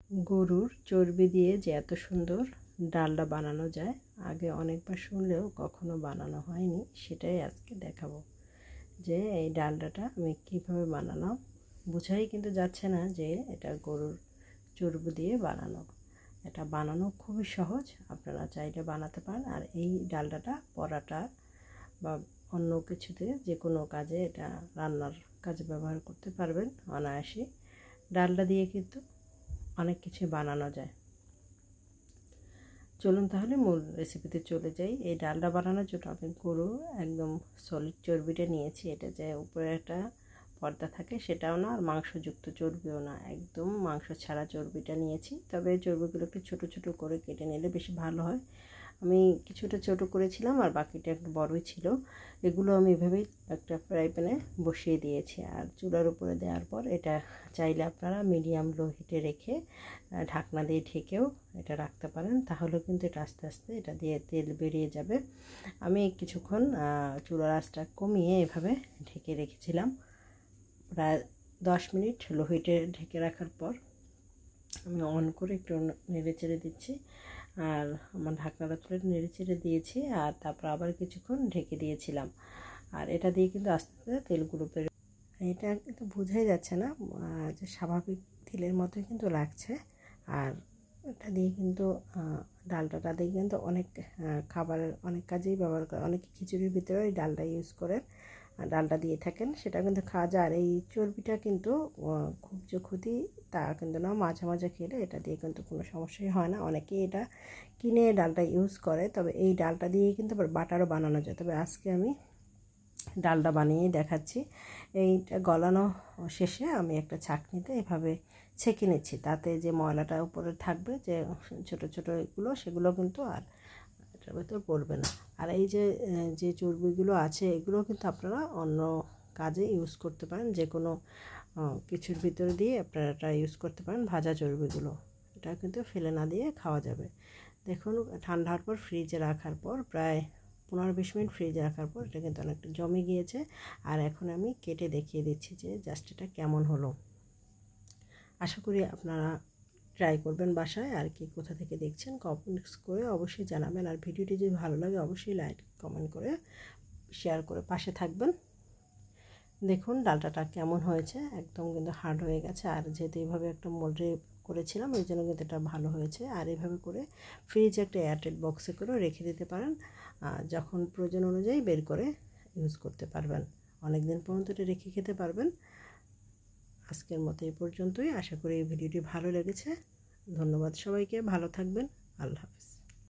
গরুর চর্বি দিয়ে যে এত সুন্দর ডালডা বানানো যায় আগে অনেকবার শুনলেও কখনো বানানো হয়নি, সেটাই আজকে দেখাবো যে এই ডালডাটা আমি কীভাবে বানালাম। বোঝাই কিন্তু যাচ্ছে না যে এটা গরুর চর্বি দিয়ে বানানো। এটা বানানো খুবই সহজ, আপনারা চাইলে বানাতে পারেন। আর এই ডালডাটা পরাটা বা অন্য কিছুতে যে কোনো কাজে এটা রান্নার কাজে ব্যবহার করতে পারবেন অনায়াসে। ডালডা দিয়ে কিন্তু অনেক কিছু বানানো যায়। চলুন তাহলে মূল রেসিপিতে চলে যাই। এই ডালডা বানানোর জন্য আমি গরু একদম সলিড চর্বিটা নিয়েছি। এটা যে উপরে একটা পর্দা থাকে সেটাও না, আর মাংসযুক্ত চর্বিও না, একদম মাংস ছাড়া চর্বিটা নিয়েছি। তবে চর্বিগুলো একটু ছোটো ছোটো করে কেটে নিলে বেশি ভালো হয়। আমি কিছুটা ছোটো করেছিলাম আর বাকিটা একটু বড়ই ছিল। এগুলো আমি এভাবেই একটা ফ্রাই প্যানে বসিয়ে দিয়েছি। আর চুলার উপরে দেওয়ার পর এটা চাইলে আপনারা মিডিয়াম লো হিটে রেখে ঢাকনা দিয়ে ঢেকেও এটা রাখতে পারেন, তাহলে কিন্তু এটা আস্তে আস্তে এটা দিয়ে তেল বেরিয়ে যাবে। আমি কিছুক্ষণ চুলার আঁচটা কমিয়ে এভাবে ঢেকে রেখেছিলাম। প্রায় 10 মিনিট লো হিটে ঢেকে রাখার পর আমি অন করে একটু নেড়ে চেড়ে দিচ্ছি। আর আমার ঢাকনাটা তুলে নেড়ে চেড়ে দিয়েছি, আর তারপর আবার কিছুক্ষণ ঢেকে দিয়েছিলাম। আর এটা দিয়ে কিন্তু আস্তে আস্তে তেলগুলো বেরো, এটা কিন্তু বোঝাই যাচ্ছে না যে স্বাভাবিক তেলের মতোই কিন্তু লাগছে। আর এটা দিয়ে কিন্তু ডালটা দিয়ে কিন্তু অনেক খাবারের অনেক কাজেই ব্যবহার করে, অনেকে খিচুড়ির ভিতরে এই ডালটা ইউজ করে ডালটা দিয়ে থাকেন, সেটা কিন্তু খাওয়া যায়। আর এই চর্বিটা কিন্তু খুব যে ক্ষতি তা কিন্তু না, মাঝে মাঝে খেলে এটা দিয়ে কিন্তু কোনো সমস্যাই হয় না। অনেকেই এটা কিনে ডালটা ইউজ করে, তবে এই ডালটা দিয়ে কিন্তু আবার বাটারও বানানো যায়। তবে আজকে আমি ডালটা বানিয়ে দেখাচ্ছি। এইটা গলানো শেষে আমি একটা ছাঁকনিতে এভাবে ছেঁকে নিচ্ছি, তাতে যে ময়লাটা উপরে থাকবে যে ছোট ছোট এগুলো, সেগুলো কিন্তু আর এটার ভেতর পড়বে না। আর এই যে চর্বিগুলো আছে এগুলো কিন্তু আপনারা অন্য কাজে ইউজ করতে পারেন, যে কোনো কিছুর ভিতরে দিয়ে আপনারা এটা ইউজ করতে পারেন। ভাজা চর্বিগুলো এটা কিন্তু ফেলে না দিয়ে খাওয়া যাবে। দেখুন ঠান্ডা হওয়ার পর ফ্রিজে রাখার পর প্রায় 15-20 মিনিট ফ্রিজে রাখার পর এটা কিন্তু অনেকটা জমে গিয়েছে। আর এখন আমি কেটে দেখিয়ে দিচ্ছি যে জাস্ট এটা কেমন হলো। আশা করি আপনারা ট্রাই করবেন বাসায়। আর কি কোথা থেকে দেখছেন কমেন্টস করে অবশ্যই জানাবেন। আর ভিডিওটি যদি ভালো লাগে অবশ্যই লাইক কমেন্ট করে শেয়ার করে পাশে থাকবেন। দেখুন ডালটাটা কেমন হয়েছে, একদম কিন্তু হার্ড হয়ে গেছে। আর যেহেতু এইভাবে একটা মোল্ডে করেছিলাম এই জন্য কিন্তু এটা ভালো হয়েছে। আর এইভাবে করে ফ্রিজে একটা এয়ারটাইট বক্সে করে রেখে দিতে পারেন, যখন প্রয়োজন অনুযায়ী বের করে ইউজ করতে পারবেন। অনেক দিন পর্যন্ত এটা রেখে খেতে পারবেন। আজকের মতো এই পর্যন্তই। আশা করি এই ভিডিওটি ভালো লেগেছে। ধন্যবাদ সবাইকে, ভালো থাকবেন, আল্লাহ হাফেজ।